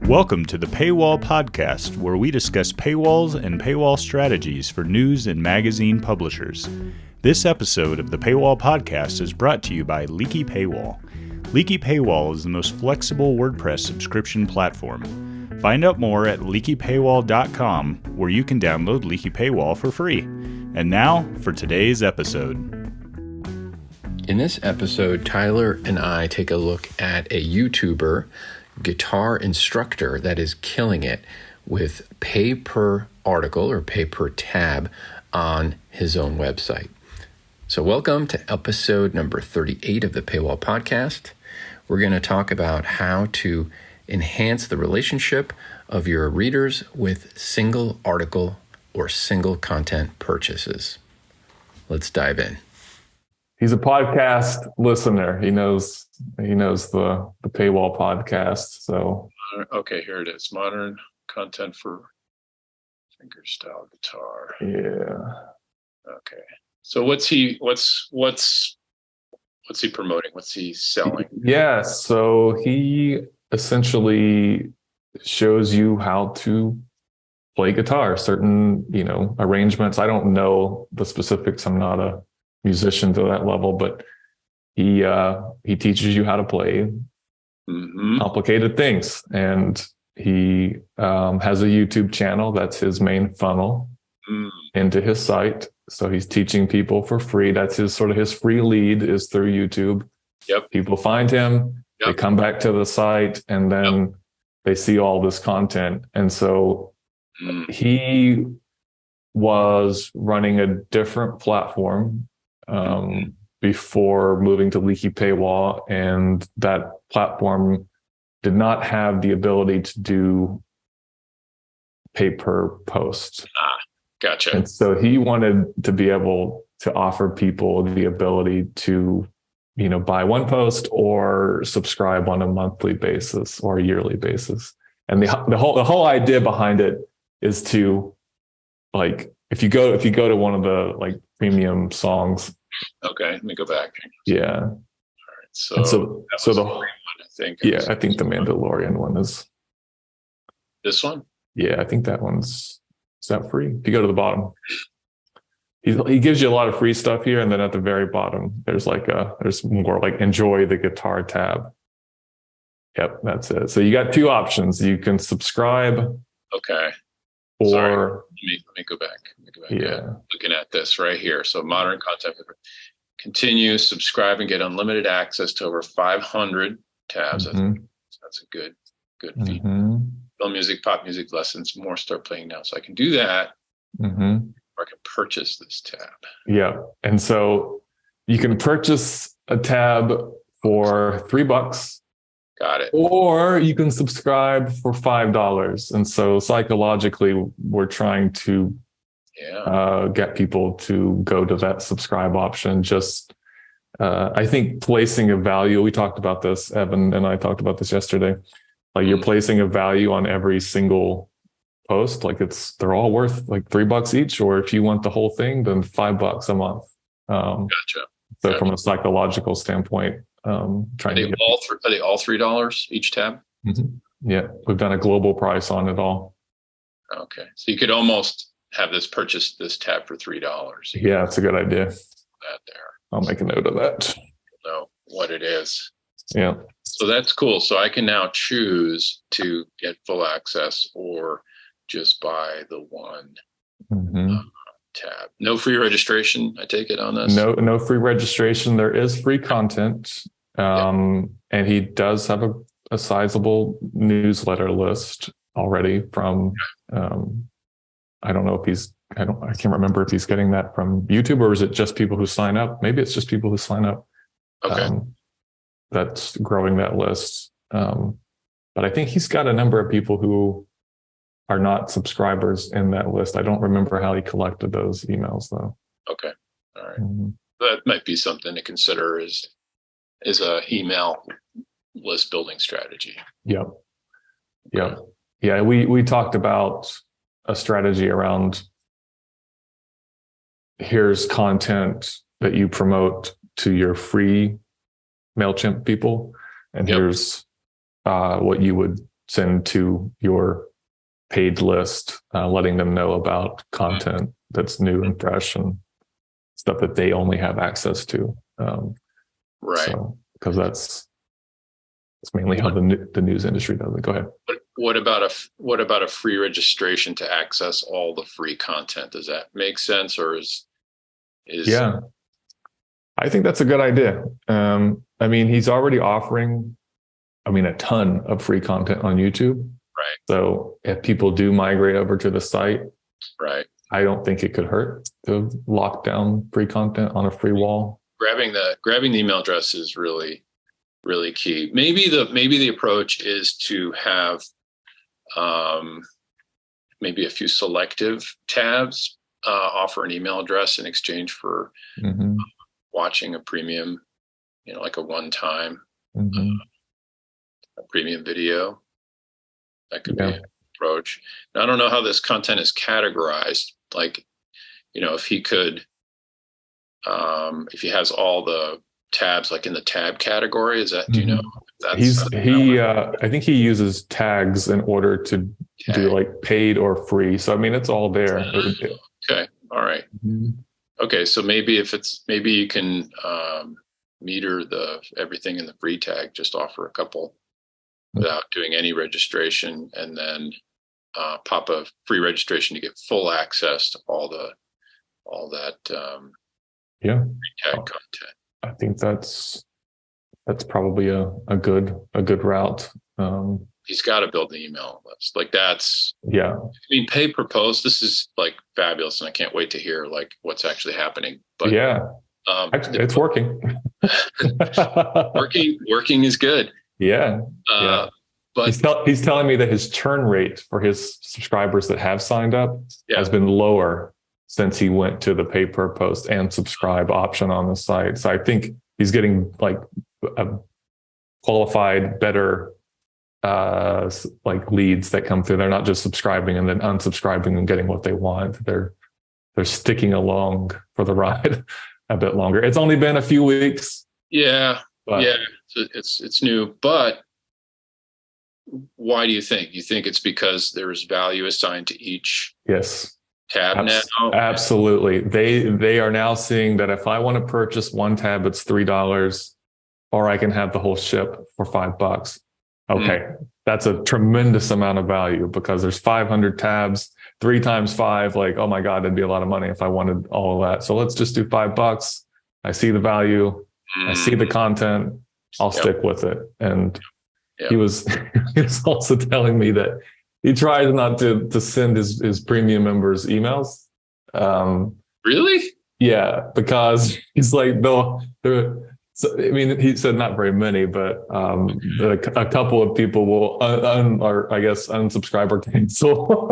Welcome to the Paywall Podcast, where we discuss paywalls and paywall strategies for news and magazine publishers. This episode of the Paywall Podcast is brought to you by Leaky Paywall. Leaky Paywall is the most flexible WordPress subscription platform. Find out more at leakypaywall.com, where you can download Leaky Paywall for free. And now for today's episode. In this episode, Tyler and I take a look at a YouTuber, guitar instructor that is killing it with pay per article or pay per tab on his own website. So welcome to episode number 38 of the Paywall Podcast. We're going to talk about how to enhance the relationship of your readers with single article or single content purchases. Let's dive in. He's a podcast listener. He knows the Paywall Podcast. So okay, here it is. Modern content for fingerstyle guitar. Yeah. Okay. So what's he promoting? What's he selling? Yeah. So he essentially shows you how to play guitar, certain, arrangements. I don't know the specifics. I'm not a musician to that level, but he teaches you how to play complicated things. And he has a YouTube channel. That's his main funnel into his site. So he's teaching people for free. That's his free lead is through YouTube. Yep. People find him, they come back to the site, and then they see all this content. And so he was running a different platform before moving to Leaky Paywall, and that platform did not have the ability to do pay per post. Gotcha. And so he wanted to be able to offer people the ability to, buy one post or subscribe on a monthly basis or a yearly basis. And the whole idea behind it is to, if you go to one of the premium songs. Okay, let me go back. Yeah. All right. So the one, I think. Yeah, I think the Mandalorian one is this one. Yeah, I think that one's. Is that free? If you go to the bottom, he gives you a lot of free stuff here, and then at the very bottom, there's more enjoy the guitar tab. Yep, that's it. So you got two options. You can subscribe. Okay. Or sorry. Let me go back. Yeah. Looking at this right here. So modern content. Continue, subscribe, and get unlimited access to over 500 tabs. That's a good feed. Film music, pop music lessons, more. Start playing now. So I can do that. Or I can purchase this tab. Yeah. And so you can purchase a tab for $3. Got it. Or you can subscribe for $5. And so psychologically, we're trying to get people to go to that subscribe option. Just, I think placing a value, we talked about this, Evan and I talked about this yesterday. You're placing a value on every single post. They're all worth $3 each, or if you want the whole thing, then $5 a month. Gotcha. So from a psychological standpoint, are they all $3 each tab? Yeah, we've done a global price on it all. Okay, so you could almost have purchase this tab for $3. Yeah, that's a good idea. That there. I'll make a note of that. You'll know what it is. Yeah. So that's cool. So I can now choose to get full access or just buy the one tab. No free registration, I take it, on this? No free registration. There is free content. And he does have a sizable newsletter list already from, I don't know if I can't remember if he's getting that from YouTube, or is it just people who sign up? Maybe it's just people who sign up. Okay. That's growing that list. But I think he's got a number of people who are not subscribers in that list. I don't remember how he collected those emails though. Okay. All right. That might be something to consider is a email list building strategy. Yep. Yeah. We talked about a strategy around here's content that you promote to your free MailChimp people, and here's what you would send to your paid list, letting them know about content that's new and fresh and stuff that they only have access to. Right. So, because that's mainly how the news industry does it. Go ahead. But what about a free registration to access all the free content? Does that make sense, or is Yeah, I think that's a good idea. I mean, he's already offering, a ton of free content on YouTube. Right. So if people do migrate over to the site, right? I don't think it could hurt to lock down free content on a free wall. Grabbing the email address is really, really key. Maybe the approach is to have maybe a few selective tabs offer an email address in exchange for watching a premium, like a one-time a premium video. That could be an approach. Now, I don't know how this content is categorized. Like, if he could, if he has all the tabs like in the tab category, is that, do you know? I think he uses tags in order to do like paid or free. So, it's all there. Okay. All right. Okay. So maybe you can meter everything in the free tag, just offer a couple without doing any registration, and then pop a free registration to get full access to all that free tag content. I think that's probably a good route. He's got to build the email list. Like that's pay per post. This is like fabulous, and I can't wait to hear like what's actually happening. But it's working. working is good. Yeah. But he's telling me that his churn rate for his subscribers that have signed up has been lower since he went to the pay per post and subscribe option on the site. So I think he's getting like a qualified, better like leads that come through. They're not just subscribing and then unsubscribing and getting what they want. They're sticking along for the ride a bit longer. It's only been a few weeks. It's new, but why do you think? You think it's because there's value assigned to each tab now? Absolutely. They are now seeing that if I want to purchase one tab, it's $3, or I can have the whole ship for $5. Okay. That's a tremendous amount of value because there's 500 tabs, 3 times 5. Like, oh my God, that'd be a lot of money if I wanted all of that. So let's just do $5. I see the value. I see the content. I'll stick with it. And he was also telling me that he tries not to send his premium members emails. Really? Yeah, because he's like, he said not very many, but a couple of people will, unsubscribe or cancel.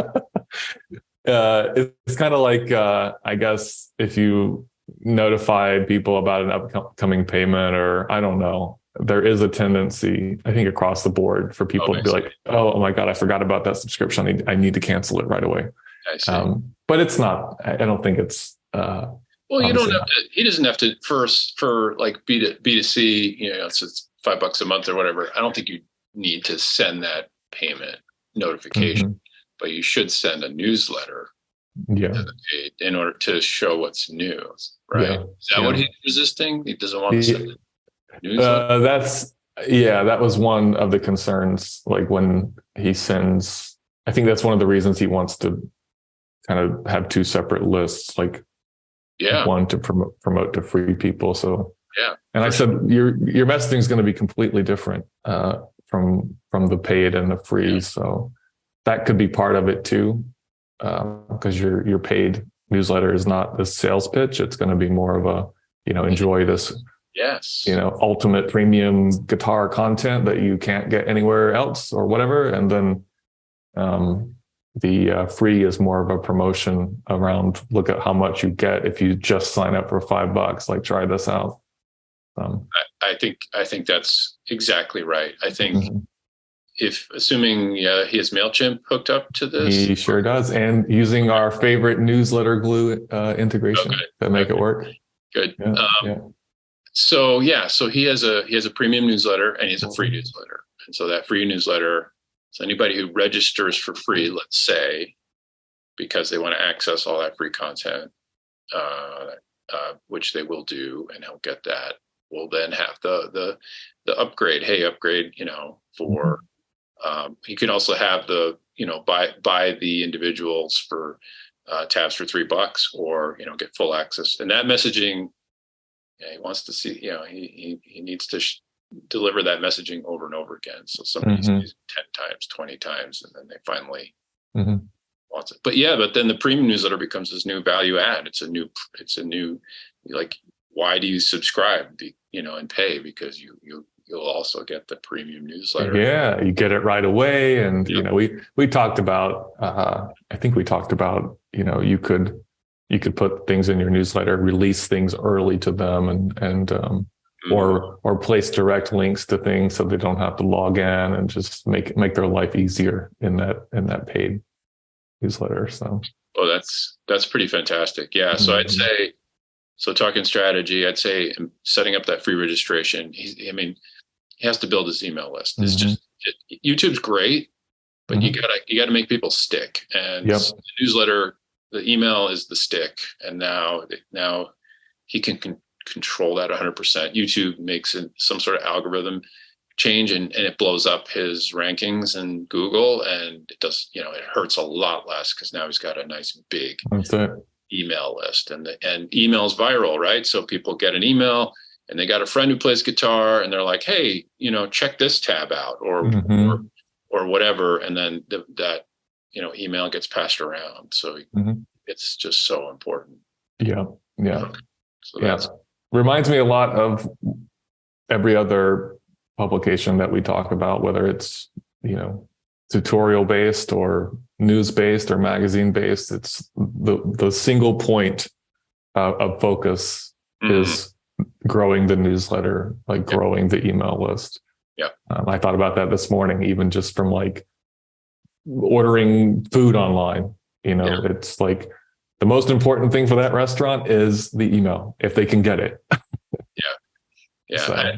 It's kind of like, I guess, if you notify people about an upcoming payment, or I don't know, there is a tendency, I think, across the board for people to be like, oh my God, I forgot about that subscription. I need to cancel it right away. I see. But it's not, I don't think it's, well, you don't have to, he doesn't have to for like B2C, it's $5 a month or whatever. I don't think you need to send that payment notification, but you should send a newsletter in order to show what's new. Right. Is that what he's resisting? He doesn't want to send it. That was one of the concerns. Like when he sends, I think that's one of the reasons he wants to kind of have 2 separate lists, like one to promote to free people. So and I said your messaging is going to be completely different from the paid and the free. So that could be part of it too, because your paid newsletter is not the sales pitch. It's going to be more of a enjoy this. Yes. Ultimate premium guitar content that you can't get anywhere else or whatever. And then the free is more of a promotion around, look at how much you get if you just sign up for $5. Like, try this out. I think that's exactly right. I think assuming he has MailChimp hooked up to this. He sure does. And using our favorite newsletter glue integration that make it work. Good. So he has a premium newsletter and he has a free newsletter. And so that free newsletter So anybody who registers for free, let's say, because they want to access all that free content, which they will do, and he'll get that, will then have the upgrade. Hey, upgrade, for you can also have the buy the individuals for tabs for $3, or get full access. And that messaging, he wants to see, he needs to deliver that messaging over and over again. So somebody's using 10 times, 20 times, and then they finally wants it. But then the premium newsletter becomes this new value add. It's a new, like, why do you subscribe, and pay? Because you'll also get the premium newsletter. Yeah, you get it right away. And, we talked about, I think we talked about, you could put things in your newsletter, release things early to them, and or place direct links to things so they don't have to log in, and just make their life easier in that paid newsletter. So, that's pretty fantastic. Yeah. So I'd say, talking strategy, I'd say setting up that free registration. He has to build his email list. It's just YouTube's great, but you gotta make people stick. And the newsletter, the email is the stick. And now he can control that 100%. YouTube makes some sort of algorithm change, and it blows up his rankings in Google, and it does, it hurts a lot less because now he's got a nice big email list, and email's viral, right? So people get an email and they got a friend who plays guitar, and they're like, hey, check this tab out, or whatever. And then that email gets passed around. So it's just so important. Yeah. So that's reminds me a lot of every other publication that we talk about, whether it's, tutorial based or news based or magazine based. It's the single point of focus is growing the newsletter, like growing the email list. Yeah. I thought about that this morning, even just from like ordering food online. It's like the most important thing for that restaurant is the email, if they can get it. Yeah. So.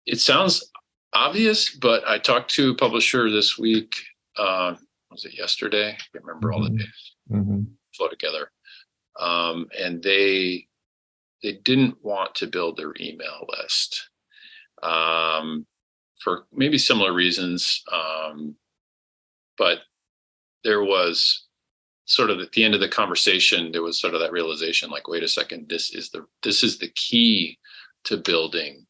It sounds obvious, but I talked to a publisher this week. Was it yesterday? I can't remember all the days. Flow together. And they didn't want to build their email list for maybe similar reasons. But there was sort of at the end of the conversation, there was sort of that realization, like, wait a second, this is the key to building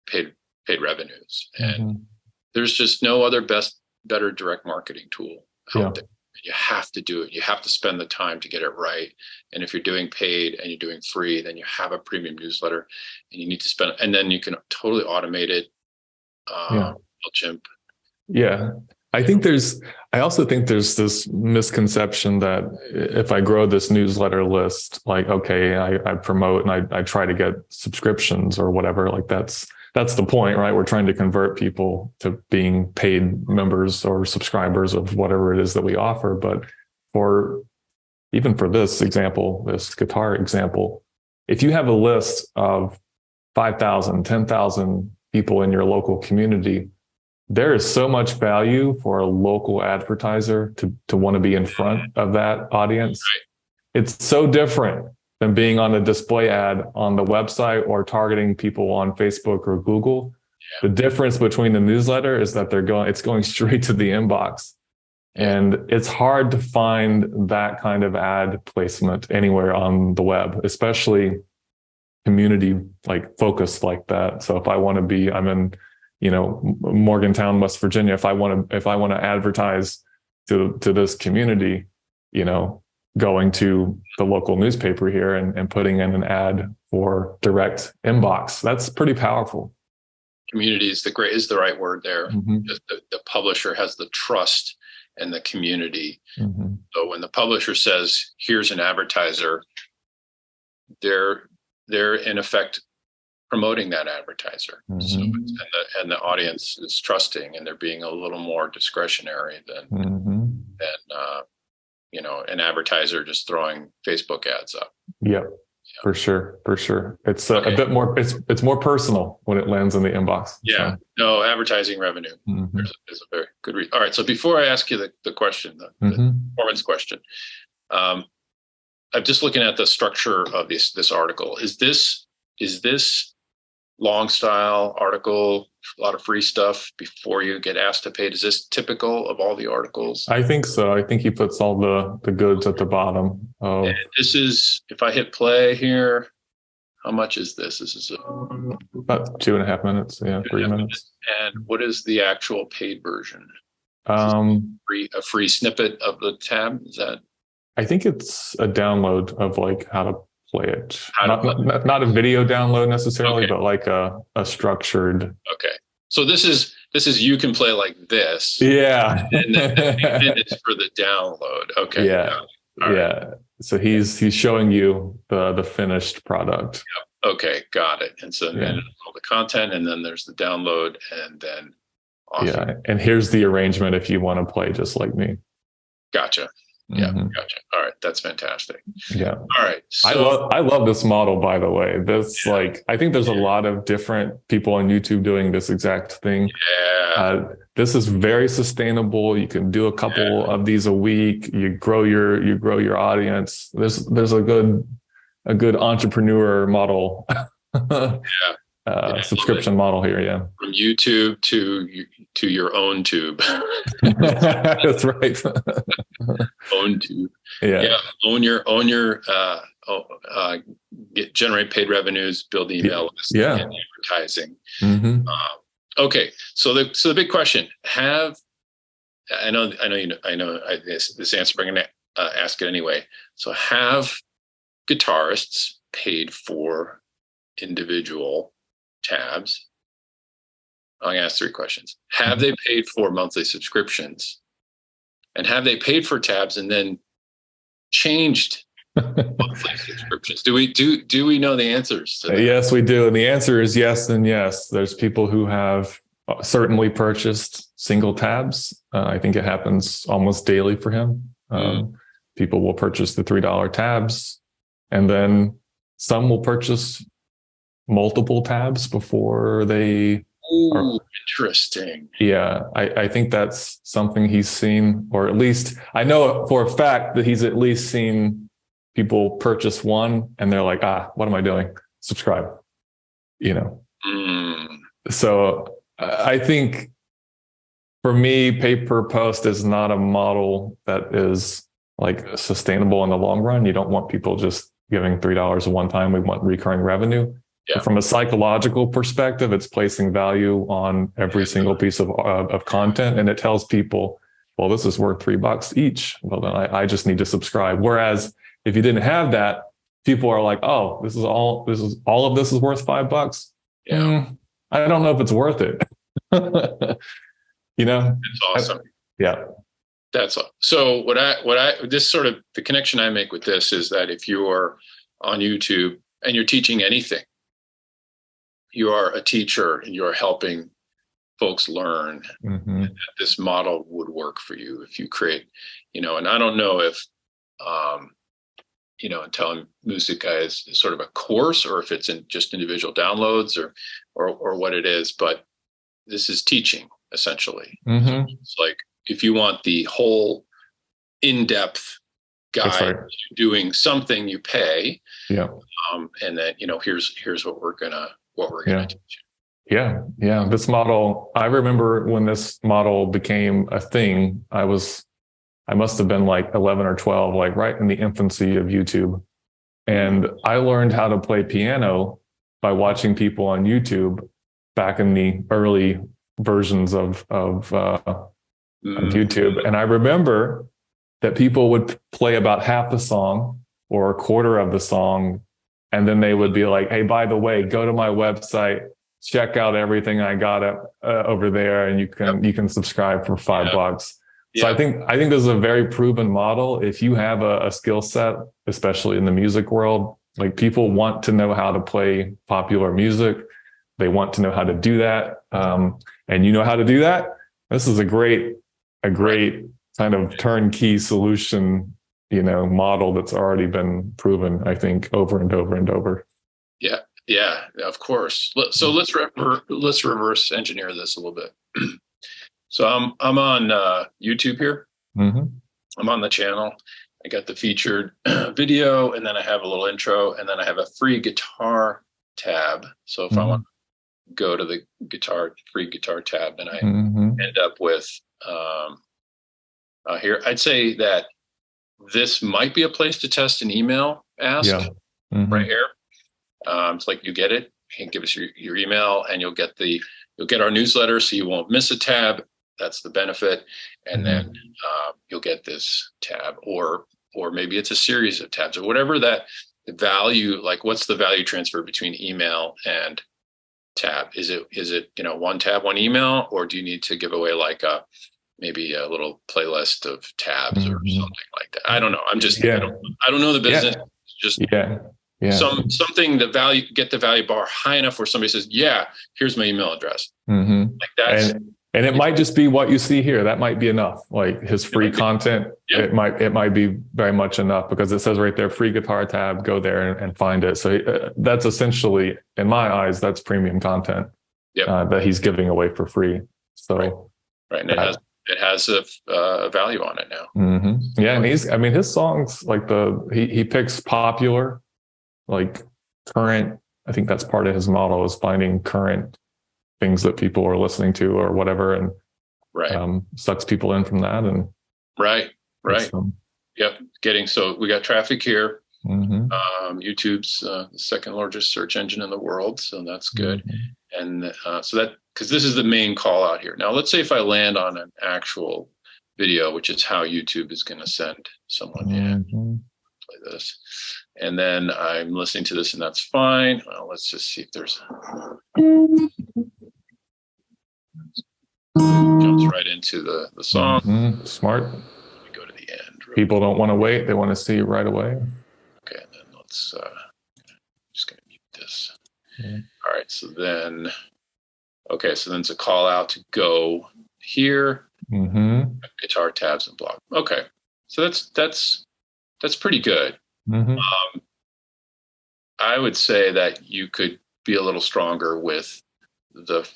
paid revenues. And there's just no other better direct marketing tool out there. You have to do it. You have to spend the time to get it right. And if you're doing paid and you're doing free, then you have a premium newsletter, and you need to spend, and then you can totally automate it. MailChimp. Yeah. I also think there's this misconception that if I grow this newsletter list, like, okay, I promote and I try to get subscriptions or whatever, like that's the point, right? We're trying to convert people to being paid members or subscribers of whatever it is that we offer. But even for this example, this guitar example, if you have a list of 5,000, 10,000 people in your local community, there is so much value for a local advertiser to want to be in front of that audience. It's so different than being on a display ad on the website or targeting people on Facebook or Google. The difference between the newsletter is that it's going straight to the inbox. And it's hard to find that kind of ad placement anywhere on the web, especially community like focused like that. So if I want to be, I'm in Morgantown, West Virginia. If I want to advertise to this community, going to the local newspaper here and putting in an ad for direct inbox, that's pretty powerful. Community is the right word there. The publisher has the trust and the community. So when the publisher says, "Here's an advertiser," they're in effect promoting that advertiser. So and the audience is trusting, and they're being a little more discretionary than an advertiser just throwing Facebook ads up. For sure. It's a bit more. It's more personal when it lands in the inbox. Yeah. So. No advertising revenue. There's a very good reason. All right. So before I ask you the question, the performance question, I'm just looking at the structure of this article. Is this long style article, a lot of free stuff before you get asked to pay? Is this typical of all the articles? I think so. I think he puts all the goods at the bottom. And this is, if I hit play here, how much is this? This is about 2.5 minutes. Yeah, 3 minutes. And what is the actual paid version? A free snippet of the tab? Is that? I think it's a download of like how to play it. Not a video download necessarily, but like a structured. Okay. So this is you can play like this. Yeah. And then it's for the download. Okay. Yeah. Right. So he's showing you the finished product. Yep. Okay, got it. And so then all the content, and then there's the download, and then and here's the arrangement if you want to play just like me. Gotcha. Yeah, gotcha. All right, that's fantastic. Yeah. All right. So, I love this model, by the way. This I think there's a lot of different people on YouTube doing this exact thing. Yeah. This is very sustainable. You can do a couple of these a week. You grow your audience. There's a good entrepreneur model. Subscription model here. Yeah. From YouTube to your own tube. That's right. Own tube. Yeah. Own your generate paid revenues, build email list, and advertising. Okay. So the big question: I know this answer, but I'm going to ask it anyway. So have guitarists paid for individual tabs? I'm going to ask 3 questions. Have they paid for monthly subscriptions? And have they paid for tabs and then changed monthly subscriptions? Do we know the answers to that? Yes, we do. And the answer is yes and yes. There's people who have certainly purchased single tabs. I think it happens almost daily for him. People will purchase the $3 tabs, and then some will purchase multiple tabs before they interesting. Yeah, I think that's something he's seen, or at least I know for a fact that he's at least seen people purchase one and they're like, what am I doing? Subscribe, So I think for me, pay per post is not a model that is like sustainable in the long run. You don't want people just giving $3 one time. We want recurring revenue. Yeah. From a psychological perspective, it's placing value on every single piece of content, and it tells people, well, this is worth $3 each. Well, then I just need to subscribe. Whereas if you didn't have that, people are like, oh, all of this is worth $5. Yeah. I don't know if it's worth it. It's awesome. Yeah. That's all. So this sort of the connection I make with this is that if you are on YouTube and you're teaching anything, you are a teacher and you're helping folks learn. And that this model would work for you if you create, and I don't know if, Intelli Musica is sort of a course or if it's in just individual downloads or what it is, but this is teaching essentially. So it's like, if you want the whole in-depth guide to doing something, you pay. Yeah. And then, here's what we're gonna teach you. Yeah. This model, I remember when this model became a thing, I must have been like 11 or 12, like right in the infancy of YouTube. And I learned how to play piano by watching people on YouTube back in the early versions of YouTube. And I remember that people would play about half the song or a quarter of the song. And then they would be like, hey, by the way, go to my website, check out everything I got over there. And you can subscribe for $5. So I think this is a very proven model. If you have a skill set, especially in the music world, like people want to know how to play popular music. They want to know how to do that. And you know how to do that. This is a great kind of turnkey solution, model that's already been proven, I think, over and over and over. Yeah, of course. So let's reverse engineer this a little bit. So I'm on YouTube here. Mm-hmm. I'm on the channel. I got the featured video, and then I have a little intro, and then I have a free guitar tab. So if I want to go to the free guitar tab, then I end up with here. I'd say that this might be a place to test an email ask right here. It's like you get it. You can give us your email, and you'll get our newsletter, so you won't miss a tab. That's the benefit. And then you'll get this tab, or maybe it's a series of tabs, or whatever that value. Like, what's the value transfer between email and tab? Is it one tab, one email, or do you need to give away like maybe a little playlist of tabs or something like that? I don't know. I'm just I don't know the business. Just something get the value bar high enough where somebody says, yeah, here's my email address. Like that's and it might just be what you see here. That might be enough. Like his free content, it might be very much enough, because it says right there, free guitar tab, go there and find it. So that's essentially, in my eyes, that's premium content that he's giving away for free. So right. And it has a value on it now. Yeah. And his songs, like he picks popular, like current. I think that's part of his model, is finding current things that people are listening to or whatever, and sucks people in from that. And so we got traffic here. YouTube's the second largest search engine in the world, so that's good. And so that, because this is the main call out here. Now let's say if I land on an actual video, which is how YouTube is going to send someone play this, and then I'm listening to this, and that's fine. Well, let's just see if there's jumps right into the song. Smart. We go to the end. People don't want to wait; they want to see right away. Okay, and then let's just gonna mute this. All right, so then it's a call out to go here. Guitar tabs and blog. Okay, so that's pretty good. I would say that you could be a little stronger with the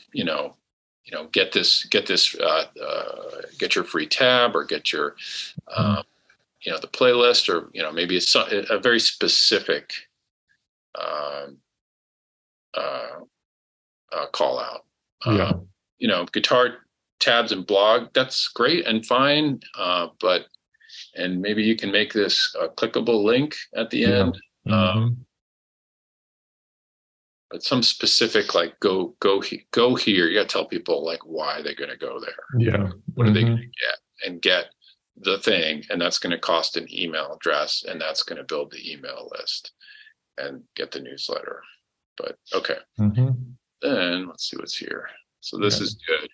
get your free tab, or get your the playlist, or maybe it's a very specific call out. Guitar tabs and blog, that's great and fine, and maybe you can make this a clickable link at the end. But some specific, like go here. You got to tell people like why they're going to go there. What are they going to get, and get the thing, and that's going to cost an email address, and that's going to build the email list and get the newsletter. But okay, then let's see what's here. So this is good.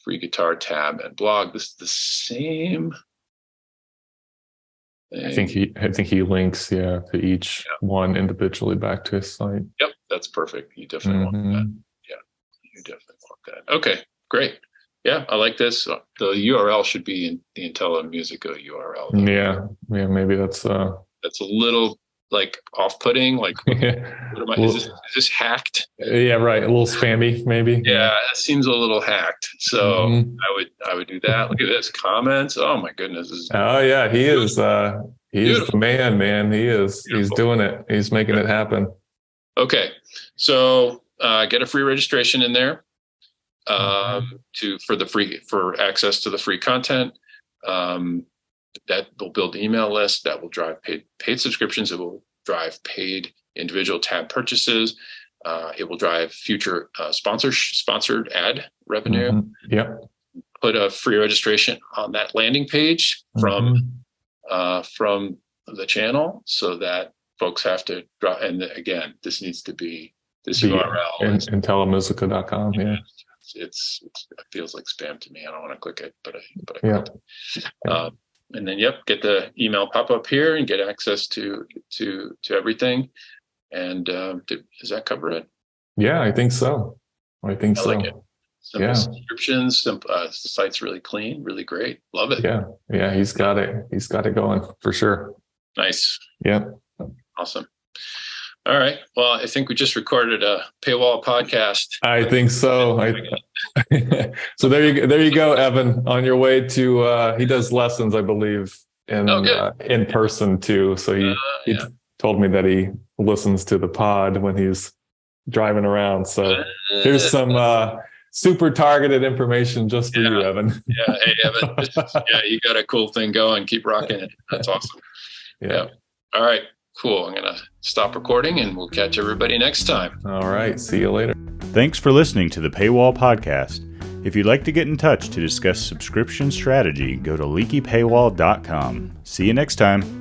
Free guitar tab and blog. This is the same thing. I think he links to each one individually back to his site. Yep, that's perfect. You definitely want that. Yeah, you definitely want that. Okay, great. Yeah, I like this. The URL should be in the IntelliMusica URL. Yeah, maybe that's a little like off-putting. Like, what am I? Is this hacked? Yeah, right. A little spammy, maybe. Yeah, it seems a little hacked. So I would do that. Look at this comments. Oh my goodness. Oh yeah, he is. He is the man. He is. Beautiful. He's doing it. He's making it happen. Okay, so get a free registration in there for access to the free content. That will build the email list. That will drive paid subscriptions. It will drive paid individual tab purchases. It will drive future sponsored ad revenue. Put a free registration on that landing page from the channel, so that folks have to drop. And again, this needs to be this URL. IntelliMusica.com. Yeah. It feels like spam to me. I don't want to click it, but I and then get the email pop up here and get access to everything. And does that cover it? Yeah, I think so. Like it. Simple subscriptions. Site's really clean, really great. Love it. Yeah. He's got it going for sure. Nice. Yep. Awesome. All right. Well, I think we just recorded a paywall podcast. I think so. So there you go, Evan. On your way to, he does lessons, I believe, in person too. So he told me that he listens to the pod when he's driving around. So here's some super targeted information just for you, Evan. Yeah. Hey, Evan. You got a cool thing going. Keep rocking it. That's awesome. Yeah. All right. Cool. I'm going to stop recording and we'll catch everybody next time. All right. See you later. Thanks for listening to the Paywall Podcast. If you'd like to get in touch to discuss subscription strategy, go to leakypaywall.com. See you next time.